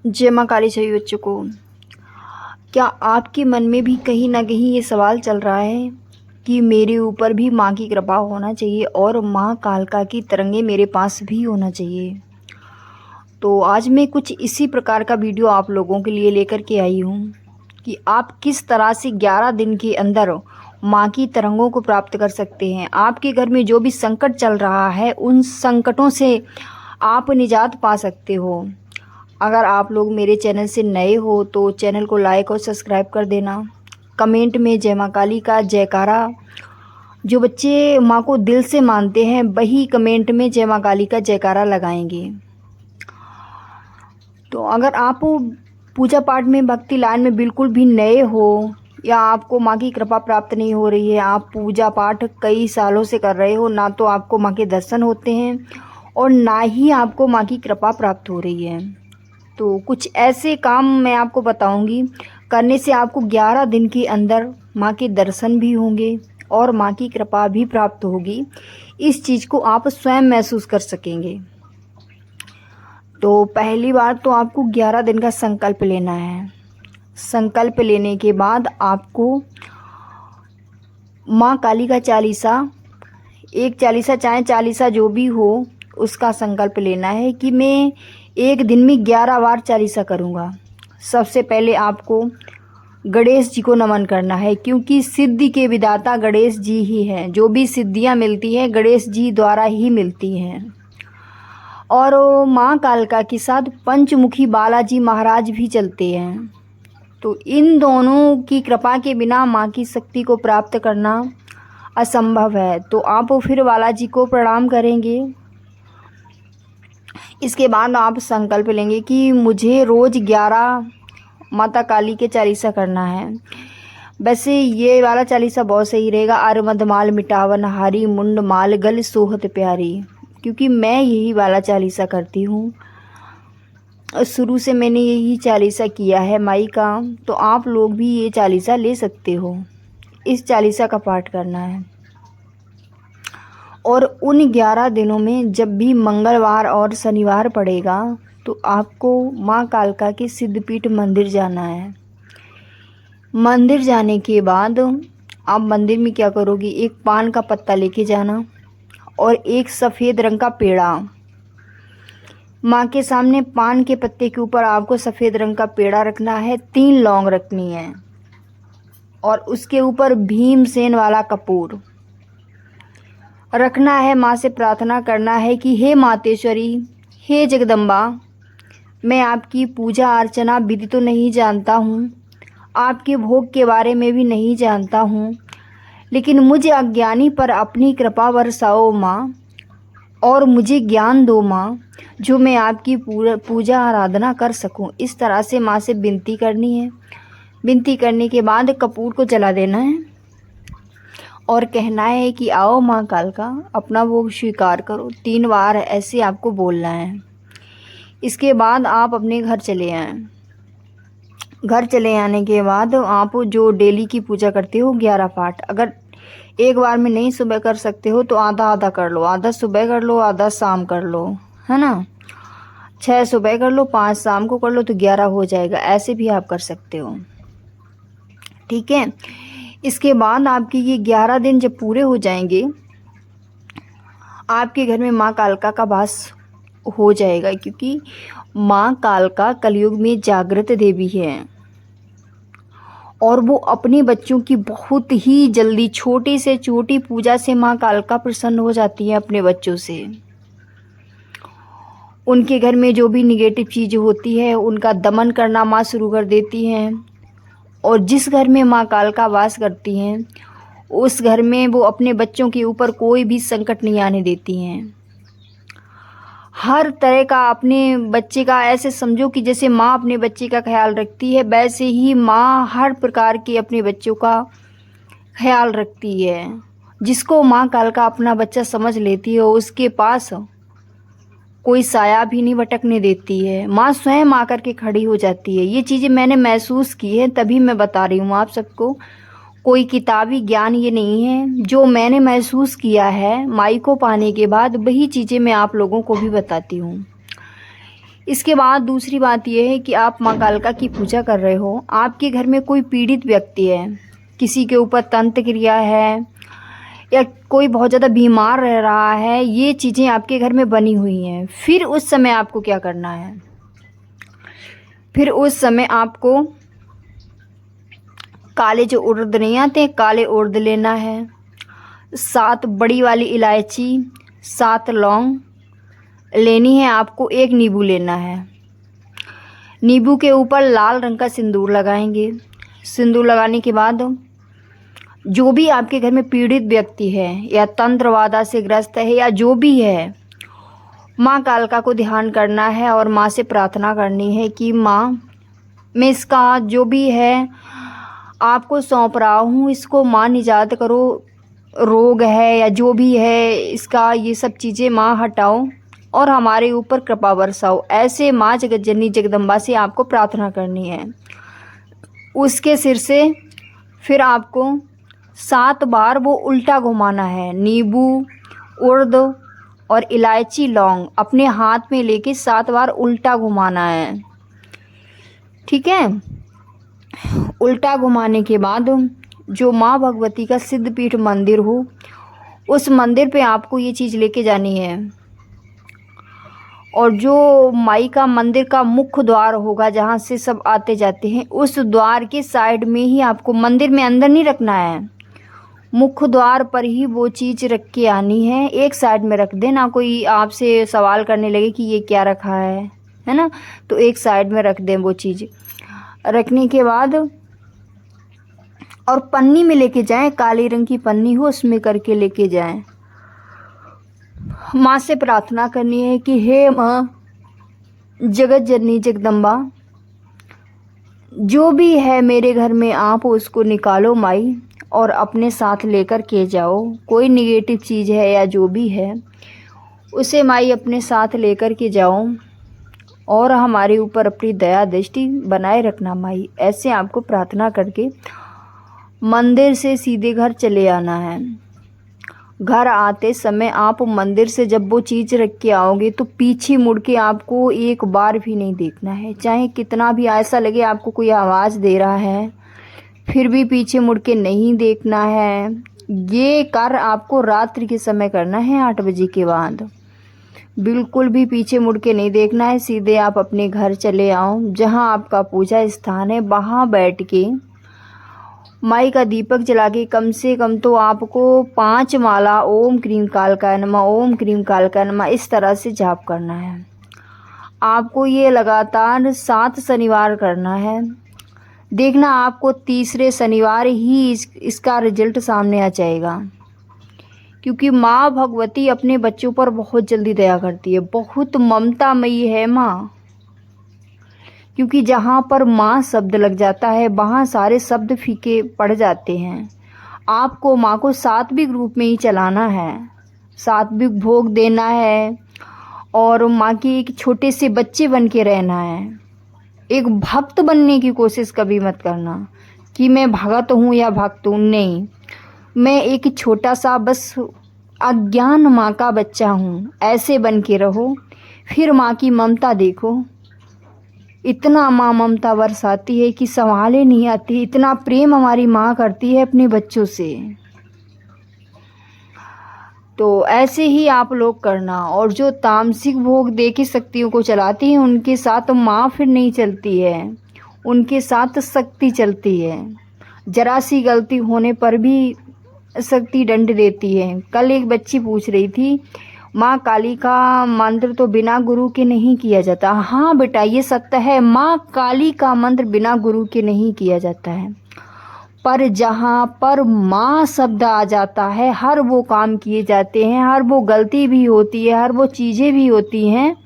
जय माँ काली सभी बच्चों को। क्या आपके मन में भी कहीं ना कहीं ये सवाल चल रहा है कि मेरे ऊपर भी माँ की कृपा होना चाहिए और माँ कालका की तरंगे मेरे पास भी होना चाहिए? तो आज मैं कुछ इसी प्रकार का वीडियो आप लोगों के लिए लेकर के आई हूँ कि आप किस तरह से 11 दिन के अंदर माँ की तरंगों को प्राप्त कर सकते हैं। आपके घर में जो भी संकट चल रहा है उन संकटों से आप निजात पा सकते हो। अगर आप लोग मेरे चैनल से नए हो तो चैनल को लाइक और सब्सक्राइब कर देना। कमेंट में जय माँ काली का जयकारा, जो बच्चे माँ को दिल से मानते हैं वही कमेंट में जय माँ काली का जयकारा लगाएंगे। तो अगर आप पूजा पाठ में, भक्ति लाइन में बिल्कुल भी नए हो या आपको माँ की कृपा प्राप्त नहीं हो रही है, आप पूजा पाठ कई सालों से कर रहे हो, ना तो आपको माँ के दर्शन होते हैं और ना ही आपको माँ की कृपा प्राप्त हो रही है, तो कुछ ऐसे काम मैं आपको बताऊंगी करने से आपको 11 दिन के अंदर माँ के दर्शन भी होंगे और माँ की कृपा भी प्राप्त होगी। इस चीज़ को आप स्वयं महसूस कर सकेंगे। तो पहली बार तो आपको 11 दिन का संकल्प लेना है। संकल्प लेने के बाद आपको माँ काली का चालीसा, एक चालीसा चाहे चालीसा जो भी हो, उसका संकल्प लेना है कि मैं एक दिन में 11 बार चालीसा करूँगा। सबसे पहले आपको गणेश जी को नमन करना है, क्योंकि सिद्धि के विदाता गणेश जी ही हैं। जो भी सिद्धियाँ मिलती हैं गणेश जी द्वारा ही मिलती हैं। और माँ कालका के साथ पंचमुखी बालाजी महाराज भी चलते हैं। तो इन दोनों की कृपा के बिना माँ की शक्ति को प्राप्त करना असंभव है। तो आप फिर बालाजी को प्रणाम करेंगे। इसके बाद आप संकल्प लेंगे कि मुझे रोज़ 11 माता काली के चालीसा करना है। वैसे ये वाला चालीसा बहुत सही रहेगा, अरमद माल मिटावन हारी मुंड माल गल सोहत प्यारी, क्योंकि मैं यही वाला चालीसा करती हूँ। शुरू से मैंने यही चालीसा किया है माई का, तो आप लोग भी ये चालीसा ले सकते हो। इस चालीसा का पाठ करना है और उन 11 दिनों में जब भी मंगलवार और शनिवार पड़ेगा तो आपको माँ कालका के सिद्धपीठ मंदिर जाना है। मंदिर जाने के बाद आप मंदिर में क्या करोगे, एक पान का पत्ता लेके जाना और एक सफ़ेद रंग का पेड़ा। माँ के सामने पान के पत्ते के ऊपर आपको सफ़ेद रंग का पेड़ा रखना है, 3 लौंग रखनी है और उसके ऊपर भीमसेन वाला कपूर रखना है। माँ से प्रार्थना करना है कि हे मातेश्वरी, हे जगदम्बा, मैं आपकी पूजा अर्चना विधि तो नहीं जानता हूँ, आपके भोग के बारे में भी नहीं जानता हूँ, लेकिन मुझे अज्ञानी पर अपनी कृपा बरसाओ माँ और मुझे ज्ञान दो माँ, जो मैं आपकी पूजा आराधना कर सकूं। इस तरह से माँ से विनती करनी है। विनती करने के बाद कपूर को जला देना है और कहना है कि आओ माँ कालका, अपना भोग स्वीकार करो। 3 बार ऐसे आपको बोलना है। इसके बाद आप अपने घर चले आएँ। घर चले आने के बाद आप जो डेली की पूजा करते हो 11 पाठ, अगर एक बार में नहीं सुबह कर सकते हो तो आधा आधा कर लो, आधा सुबह कर लो, आधा शाम कर लो, है ना। 6 सुबह कर लो, 5 शाम को कर लो, तो 11 हो जाएगा। ऐसे भी आप कर सकते हो, ठीक है। इसके बाद आपके ये 11 दिन जब पूरे हो जाएंगे, आपके घर में माँ कालका का वास हो जाएगा, क्योंकि माँ कालका कलयुग में जागृत देवी है और वो अपने बच्चों की बहुत ही जल्दी छोटी से छोटी पूजा से माँ कालका प्रसन्न हो जाती है अपने बच्चों से। उनके घर में जो भी निगेटिव चीज़ होती है उनका दमन करना माँ शुरू कर देती हैं और जिस घर में माँ कालका वास करती हैं उस घर में वो अपने बच्चों के ऊपर कोई भी संकट नहीं आने देती हैं। हर तरह का अपने बच्चे का, ऐसे समझो कि जैसे माँ अपने बच्चे का ख्याल रखती है, वैसे ही माँ हर प्रकार के अपने बच्चों का ख्याल रखती है। जिसको माँ कालका अपना बच्चा समझ लेती है उसके पास कोई साया भी नहीं भटकने देती है। माँ स्वयं आकर के खड़ी हो जाती है। ये चीज़ें मैंने महसूस की है, तभी मैं बता रही हूँ आप सबको। कोई किताबी ज्ञान ये नहीं है, जो मैंने महसूस किया है माई को पाने के बाद वही चीज़ें मैं आप लोगों को भी बताती हूँ। इसके बाद दूसरी बात यह है कि आप माँ कालिका की पूजा कर रहे हो, आपके घर में कोई पीड़ित व्यक्ति है, किसी के ऊपर तंत्र क्रिया है या कोई बहुत ज़्यादा बीमार रह रहा है, ये चीज़ें आपके घर में बनी हुई हैं। फिर उस समय आपको क्या करना है? फिर उस समय आपको काले जो उड़द नहीं आते, काले उड़द लेना है, 7 बड़ी वाली इलायची, 7 लौंग लेनी है आपको, 1 नींबू लेना है। नींबू के ऊपर लाल रंग का सिंदूर लगाएंगे। सिंदूर लगाने के बाद जो भी आपके घर में पीड़ित व्यक्ति है या तंत्रवादा से ग्रस्त है या जो भी है, माँ कालिका को ध्यान करना है और माँ से प्रार्थना करनी है कि माँ, मैं इसका जो भी है आपको सौंप रहा हूँ, इसको माँ निजात करो, रोग है या जो भी है इसका, ये सब चीज़ें माँ हटाओ और हमारे ऊपर कृपा बरसाओ। ऐसे माँ जगत जननी जगदम्बा से आपको प्रार्थना करनी है। उसके सिर से फिर आपको 7 बार वो उल्टा घुमाना है। नींबू, उड़द और इलायची, लौंग अपने हाथ में लेके 7 बार उल्टा घुमाना है, ठीक है। उल्टा घुमाने के बाद जो माँ भगवती का सिद्धपीठ मंदिर हो, उस मंदिर पे आपको ये चीज़ लेके जानी है। और जो माई का मंदिर का मुख्य द्वार होगा जहाँ से सब आते जाते हैं, उस द्वार के साइड में ही आपको, मंदिर में अंदर नहीं रखना है, मुख्य द्वार पर ही वो चीज़ रख के आनी है। एक साइड में रख देना, कोई आपसे सवाल करने लगे कि ये क्या रखा है ना, तो एक साइड में रख दें वो चीज़। रखने के बाद और पन्नी में लेके जाएं, काले रंग की पन्नी हो उसमें करके लेके जाएं। माँ से प्रार्थना करनी है कि हे माँ जगत जननी जगदम्बा, जो भी है मेरे घर में आप उसको निकालो माई और अपने साथ लेकर के जाओ। कोई निगेटिव चीज़ है या जो भी है उसे माई अपने साथ लेकर के जाओ और हमारे ऊपर अपनी दया दृष्टि बनाए रखना माई। ऐसे आपको प्रार्थना करके मंदिर से सीधे घर चले आना है। घर आते समय आप मंदिर से जब वो चीज़ रख के आओगे तो पीछे मुड़ के आपको एक बार भी नहीं देखना है। चाहे कितना भी ऐसा लगे आपको कोई आवाज़ दे रहा है, फिर भी पीछे मुड़ के नहीं देखना है। ये कार्य आपको रात्रि के समय करना है, 8 बजे के बाद। बिल्कुल भी पीछे मुड़ के नहीं देखना है। सीधे आप अपने घर चले आओ, जहाँ आपका पूजा स्थान है वहाँ बैठ के माई का दीपक जला के कम से कम तो आपको 5 माला ओम क्रीम कालकाय नमः, ओम क्रीम कालकाय नमः इस तरह से जाप करना है। आपको ये लगातार 7 शनिवार करना है। देखना आपको तीसरे शनिवार ही इसका रिजल्ट सामने आ जाएगा, क्योंकि माँ भगवती अपने बच्चों पर बहुत जल्दी दया करती है, बहुत ममतामयी है माँ। क्योंकि जहाँ पर माँ शब्द लग जाता है वहाँ सारे शब्द फीके पड़ जाते हैं। आपको माँ को सात्विक रूप में ही चलाना है, सात्विक भोग देना है और माँ की एक छोटे से बच्चे बन के रहना है। एक भक्त बनने की कोशिश कभी मत करना कि मैं भगत हूँ या भक्त हूँ, नहीं, मैं एक छोटा सा बस अज्ञान माँ का बच्चा हूँ, ऐसे बन के रहो। फिर माँ की ममता देखो, इतना माँ ममता बरसाती है कि संभाले नहीं आती। इतना प्रेम हमारी माँ करती है अपने बच्चों से। तो ऐसे ही आप लोग करना। और जो तामसिक भोग दे के शक्तियों को चलाती हैं उनके साथ माँ फिर नहीं चलती है, उनके साथ शक्ति चलती है। जरा सी गलती होने पर भी शक्ति दंड देती है। कल एक बच्ची पूछ रही थी, माँ काली का मंत्र तो बिना गुरु के नहीं किया जाता। हाँ बेटा, ये सत्य है, माँ काली का मंत्र बिना गुरु के नहीं किया जाता है, पर जहाँ पर माँ शब्द आ जाता है हर वो काम किए जाते हैं, हर वो गलती भी होती है, हर वो चीज़ें भी होती हैं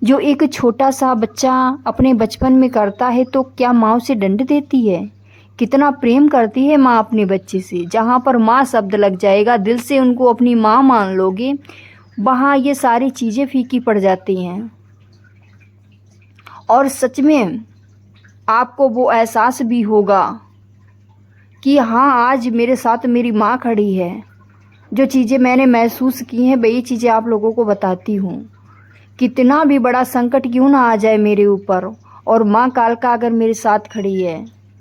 जो एक छोटा सा बच्चा अपने बचपन में करता है। तो क्या माँ उसे दंड देती है? कितना प्रेम करती है माँ अपने बच्चे से। जहाँ पर माँ शब्द लग जाएगा, दिल से उनको अपनी माँ मान लोगे, वहाँ ये सारी चीज़ें फीकी पड़ जाती हैं। और सच में आपको वो एहसास भी होगा कि हाँ, आज मेरे साथ मेरी माँ खड़ी है। जो चीज़ें मैंने महसूस की हैं वही चीज़ें आप लोगों को बताती हूँ कितना भी बड़ा संकट क्यों ना आ जाए मेरे ऊपर, और माँ कालका अगर मेरे साथ खड़ी है